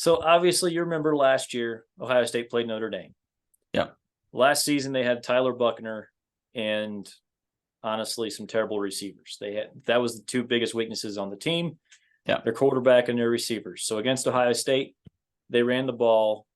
So obviously you remember last year, Ohio State played Notre Dame. Yeah. Last season they had Tyler Buckner and honestly some terrible receivers. That was the two biggest weaknesses on the team. Yeah. Their quarterback and their receivers. So against Ohio State, they ran the ball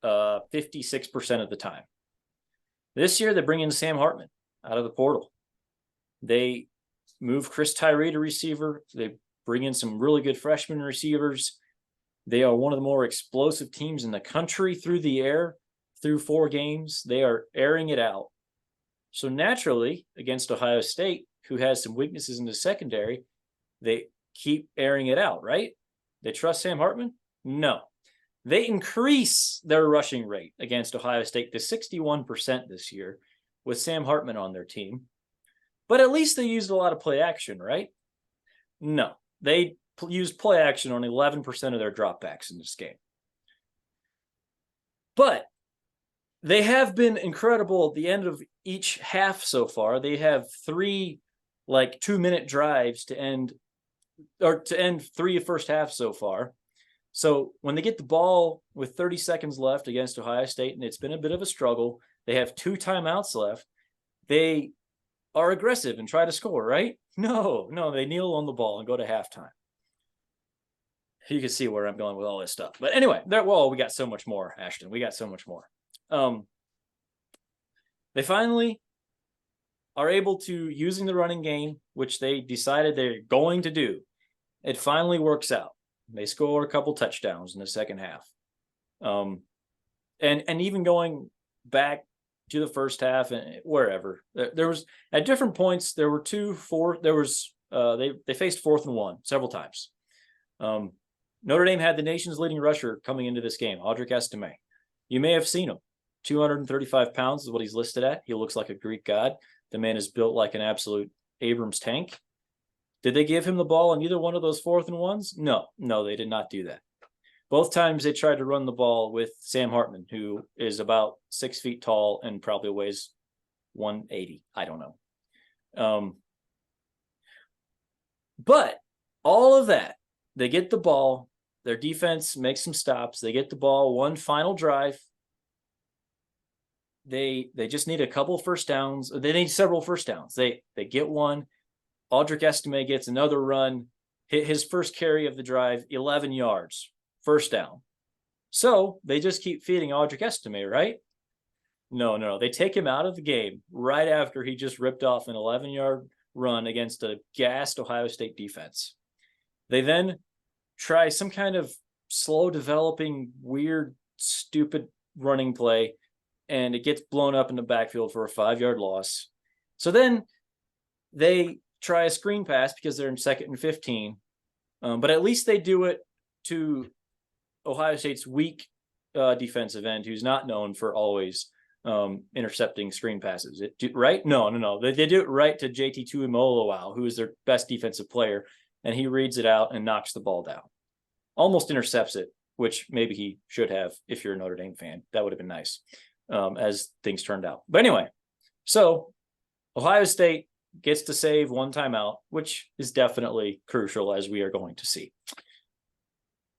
56% of the time. This year, they bring in Sam Hartman out of the portal. They move Chris Tyree to receiver. They bring in some really good freshman receivers. They are one of the more explosive teams in the country through the air. Through 4 games, they are airing it out. So naturally, against Ohio State, who has some weaknesses in the secondary, they keep airing it out, right? They trust Sam Hartman? No. They increase their rushing rate against Ohio State to 61% this year with Sam Hartman on their team. But at least they used a lot of play action, right? No. They used play action on 11% of their dropbacks in this game. But they have been incredible at the end of each half so far. They have 3 2-minute drives to end 3 first half so far. So when they get the ball with 30 seconds left against Ohio State, and it's been a bit of a struggle, they have 2 timeouts left. They are aggressive and try to score, right? No, they kneel on the ball and go to halftime. You can see where I'm going with all this stuff. But anyway, we got so much more, Ashton. We got so much more. They finally are able to, using the running game, which they decided they're going to do, it finally works out. They score a couple touchdowns in the second half. And even going back to the first half and wherever, there was at different points, there were they faced 4th and 1 several times. Notre Dame had the nation's leading rusher coming into this game, Audric Estime. You may have seen him. 235 pounds is what he's listed at. He looks like a Greek god. The man is built like an absolute Abrams tank. Did they give him the ball on either one of those 4th and 1s? No, they did not do that. Both times they tried to run the ball with Sam Hartman, who is about 6 feet tall and probably weighs 180. I don't know. But all of that, they get the ball. Their defense makes some stops. They get the ball, one final drive. They just need a couple first downs. They need several first downs. They get one. Audric Estime gets another run, hit his first carry of the drive, 11 yards, first down. So they just keep feeding Audric Estime, right? No. They take him out of the game right after he just ripped off an 11-yard run against a gassed Ohio State defense. They then try some kind of slow developing, weird, stupid running play, and it gets blown up in the backfield for a 5-yard loss. So then they try a screen pass because they're in 2nd and 15. But at least they do it to Ohio State's weak defensive end, who's not known for always intercepting screen passes. Right? No. They do it right to JT Tuimoloau, who is their best defensive player, and he reads it out and knocks the ball down. Almost intercepts it, which maybe he should have if you're a Notre Dame fan. That would have been nice, as things turned out. But anyway, so Ohio State gets to save one timeout, which is definitely crucial, as we are going to see.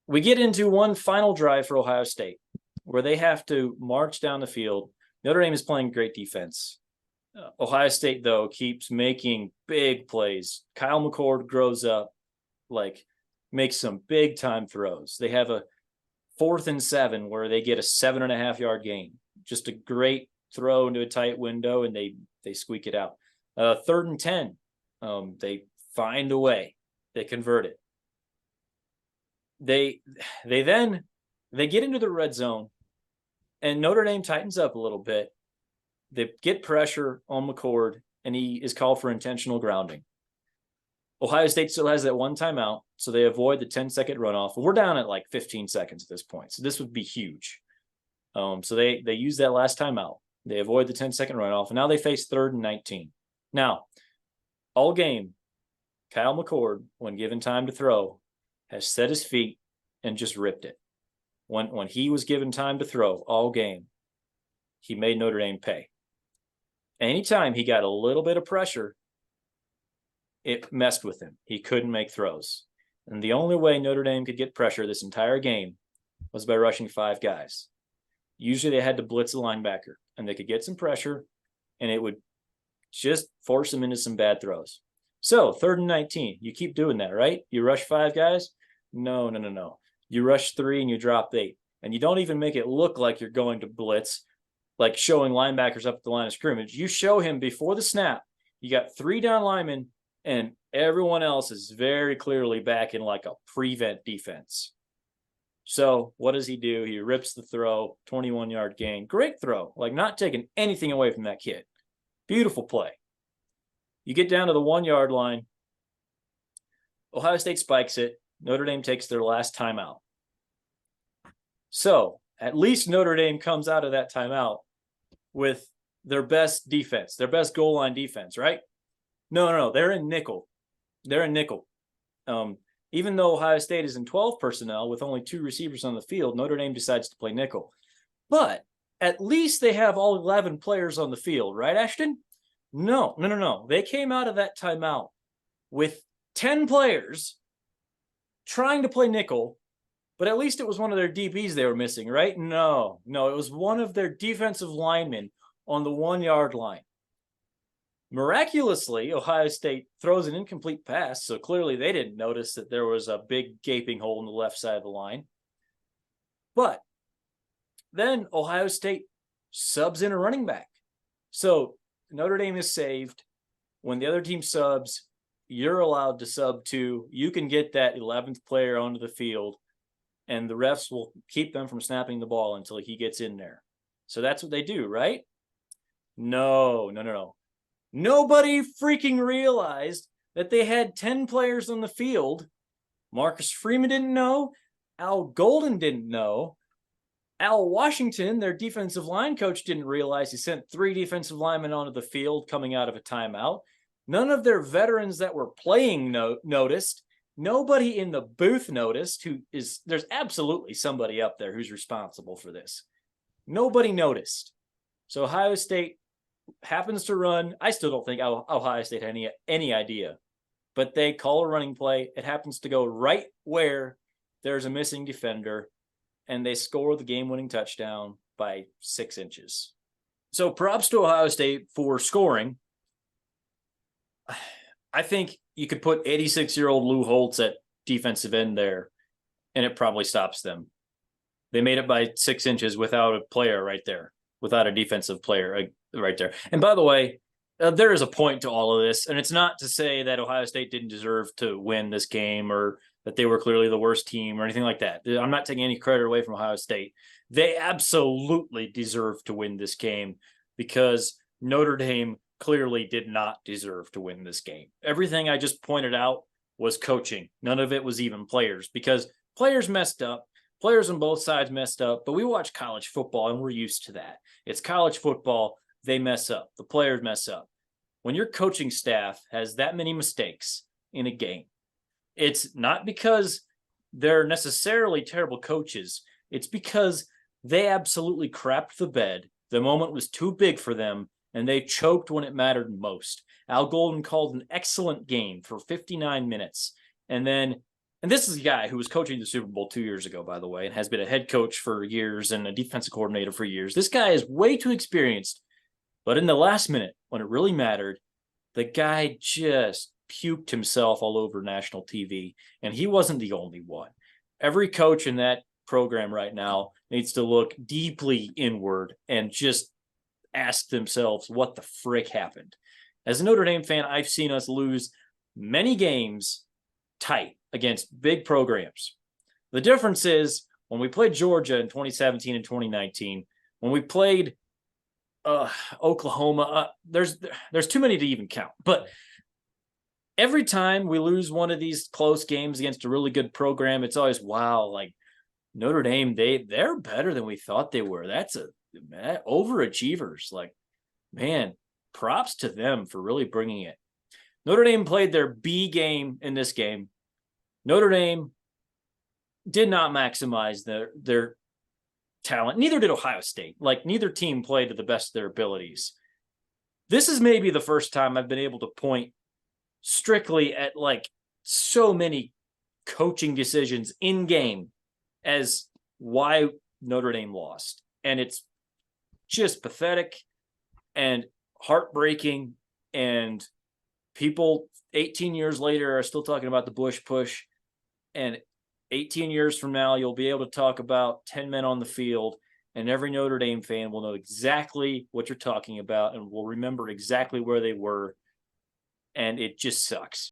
We get into one final drive for Ohio State, where they have to march down the field. Notre Dame is playing great defense. Ohio State, though, keeps making big plays. Kyle McCord grows up, makes some big-time throws. They have a 4th and 7 where they get a 7.5-yard gain. Just a great throw into a tight window, and they squeak it out. 3rd and 10, they find a way. They convert it. They get into the red zone, and Notre Dame tightens up a little bit. They get pressure on McCord, and he is called for intentional grounding. Ohio State still has that one timeout, so they avoid the 10-second runoff. We're down at 15 seconds at this point, so this would be huge. So they use that last timeout. They avoid the 10-second runoff, and now they face 3rd and 19. Now, all game, Kyle McCord, when given time to throw, has set his feet and just ripped it. When he was given time to throw all game, he made Notre Dame pay. Anytime he got a little bit of pressure, it messed with him. He couldn't make throws. And the only way Notre Dame could get pressure this entire game was by rushing 5 guys. Usually they had to blitz a linebacker, and they could get some pressure, and it would just force them into some bad throws. So 3rd and 19, you keep doing that, right? You rush 5 guys? No. You rush 3 and you drop 8. And you don't even make it look like you're going to blitz, like showing linebackers up at the line of scrimmage. You show him before the snap, you got 3 down linemen, and everyone else is very clearly back in like a prevent defense. So what does he do? He rips the throw, 21-yard gain. Great throw, like not taking anything away from that kid. Beautiful play. You get down to the 1-yard line. Ohio State spikes it. Notre Dame takes their last timeout. So at least Notre Dame comes out of that timeout with their best defense, their best goal line defense, right? No. They're in nickel. Even though Ohio State is in 12 personnel with only 2 receivers on the field, Notre Dame decides to play nickel. But at least they have all 11 players on the field, right, Ashton? No. They came out of that timeout with 10 players trying to play nickel, but at least it was one of their DBs they were missing, right? No, it was one of their defensive linemen on the 1-yard line. Miraculously, Ohio State throws an incomplete pass, so clearly they didn't notice that there was a big gaping hole in the left side of the line. But then Ohio State subs in a running back. So Notre Dame is saved. When the other team subs, you're allowed to sub too. You can get that 11th player onto the field, and the refs will keep them from snapping the ball until he gets in there. So that's what they do, right? No. Nobody freaking realized that they had 10 players on the field. Marcus Freeman didn't know. Al Golden didn't know. Al Washington, their defensive line coach, didn't realize he sent 3 defensive linemen onto the field coming out of a timeout. None of their veterans that were playing noticed. Nobody in the booth noticed. There's absolutely somebody up there who's responsible for this. Nobody noticed. So Ohio State happens to run. I still don't think Ohio State had any idea, but they call a running play. It happens to go right where there's a missing defender, and they score the game-winning touchdown by 6 inches. So props to Ohio State for scoring. I think you could put 86-year-old Lou Holtz at defensive end there, and it probably stops them. They made it by 6 inches without a player right there, without a defensive player right there. And by the way, there is a point to all of this, and it's not to say that Ohio State didn't deserve to win this game or that they were clearly the worst team or anything like that. I'm not taking any credit away from Ohio State. They absolutely deserve to win this game because Notre Dame clearly did not deserve to win this game. Everything I just pointed out was coaching. None of it was even players, because players messed up. Players on both sides messed up, but we watch college football and we're used to that. It's college football. They mess up. The players mess up. When your coaching staff has that many mistakes in a game, it's not because they're necessarily terrible coaches. It's because they absolutely crapped the bed. The moment was too big for them, and they choked when it mattered most. Al Golden called an excellent game for 59 minutes. And this is a guy who was coaching the Super Bowl 2 years ago, by the way, and has been a head coach for years and a defensive coordinator for years. This guy is way too experienced. But in the last minute, when it really mattered, the guy just puked himself all over national TV. And he wasn't the only one. Every coach in that program right now needs to look deeply inward and just ask themselves what the frick happened. As a Notre Dame fan, I've seen us lose many games tight against big programs. The difference is when we played Georgia in 2017 and 2019, when we played Oklahoma, there's too many to even count. But every time we lose one of these close games against a really good program, it's always, wow, like Notre Dame, they're better than we thought they were. That's overachievers. Like, man, props to them for really bringing it. Notre Dame played their B game in this game. Notre Dame did not maximize their talent. Neither did Ohio State. Like, neither team played to the best of their abilities. This is maybe the first time I've been able to point strictly at like so many coaching decisions in game as why Notre Dame lost. And it's just pathetic and heartbreaking. And people 18 years later are still talking about the Bush push. And 18 years from now, you'll be able to talk about 10 men on the field, and every Notre Dame fan will know exactly what you're talking about and will remember exactly where they were. And it just sucks.